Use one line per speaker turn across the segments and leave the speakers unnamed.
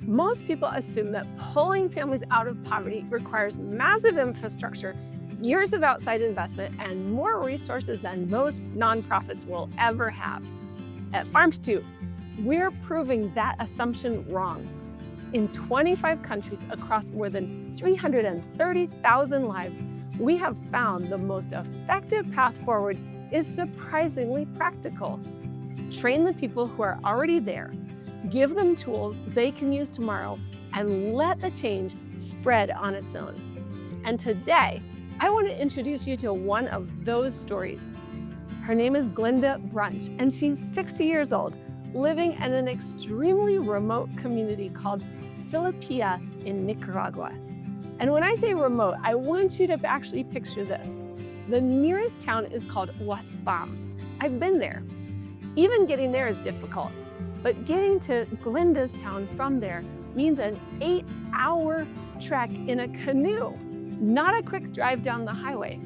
Most people assume that pulling families out of poverty requires massive infrastructure, years of outside investment, and more resources than most nonprofits will ever have. At Farm Stew, we're proving that assumption wrong. In 25 countries across more than 330,000 lives, we have found the most effective path forward is surprisingly practical. Train the people who are already there, give them tools they can use tomorrow, and let the change spread on its own. And today, I want to introduce you to one of those stories. Her name is Glinda Brunch, and she's 60 years old, living in an extremely remote community called Filipia in Nicaragua. And when I say remote, I want you to actually picture this. The nearest town is called Waspam. I've been there. Even getting there is difficult, but getting to Glinda's town from there means an 8-hour trek in a canoe, not a quick drive down the highway.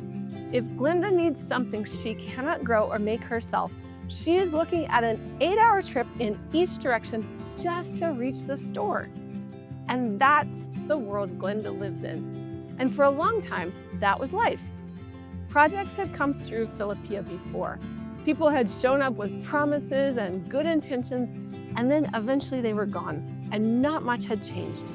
If Glinda needs something she cannot grow or make herself, she is looking at an 8-hour trip in each direction just to reach the store. And that's the world Glinda lives in. And for a long time, that was life. Projects had come through Filipia before. People had shown up with promises and good intentions, and then eventually they were gone, and not much had changed.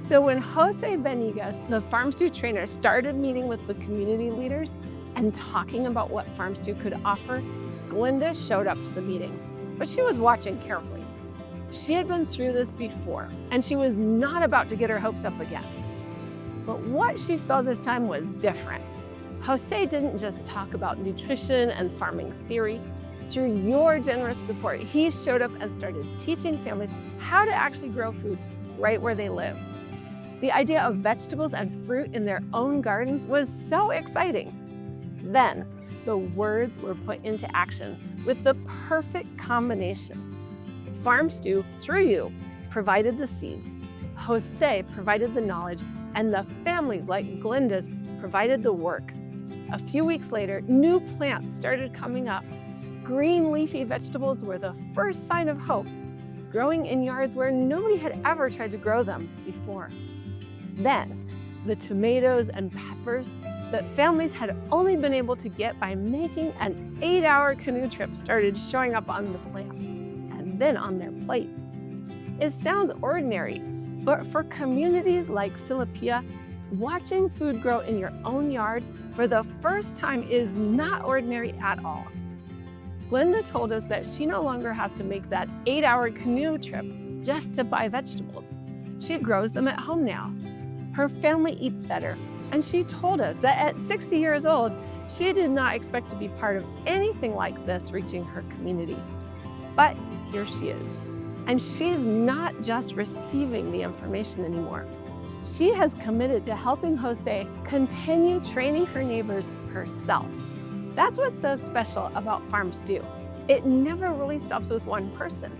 So when Jose Benigas, the Farm Stew trainer, started meeting with the community leaders and talking about what Farm Stew could offer, Glinda showed up to the meeting, but she was watching carefully. She had been through this before, and she was not about to get her hopes up again. But what she saw this time was different. Jose didn't just talk about nutrition and farming theory. Through your generous support, he showed up and started teaching families how to actually grow food right where they lived. The idea of vegetables and fruit in their own gardens was so exciting. Then, the words were put into action with the perfect combination. Farm Stew, through you, provided the seeds. Jose provided the knowledge, and the families like Glinda's provided the work. A few weeks later, new plants started coming up. Green leafy vegetables were the first sign of hope, growing in yards where nobody had ever tried to grow them before. Then, the tomatoes and peppers that families had only been able to get by making an 8-hour canoe trip started showing up on the plants, and then on their plates. It sounds ordinary, but for communities like Filipia, watching food grow in your own yard for the first time is not ordinary at all. Glinda told us that she no longer has to make that 8-hour canoe trip just to buy vegetables. She grows them at home now. Her family eats better, and she told us that at 60 years old, she did not expect to be part of anything like this reaching her community. But here she is, and she's not just receiving the information anymore. She has committed to helping Jose continue training her neighbors herself. That's what's so special about Farm Stew. It never really stops with one person.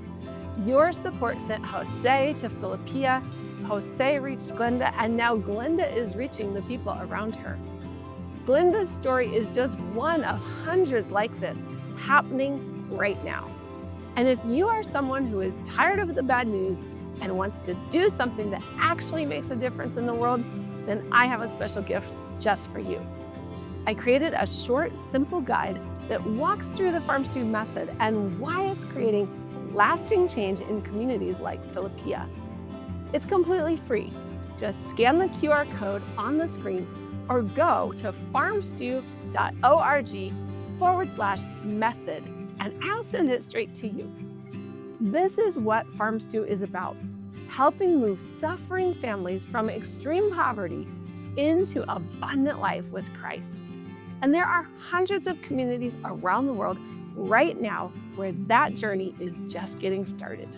Your support sent Jose to Filipia, Jose reached Glinda, and now Glinda is reaching the people around her. Glinda's story is just one of hundreds like this happening right now. And if you are someone who is tired of the bad news and wants to do something that actually makes a difference in the world, then I have a special gift just for you. I created a short, simple guide that walks through the Farm Stew method and why it's creating lasting change in communities like Filipia. It's completely free. Just scan the QR code on the screen or go to farmstew.org/method and I'll send it straight to you. This is what Farm Stew is about, helping move suffering families from extreme poverty into abundant life with Christ. And there are hundreds of communities around the world right now where that journey is just getting started.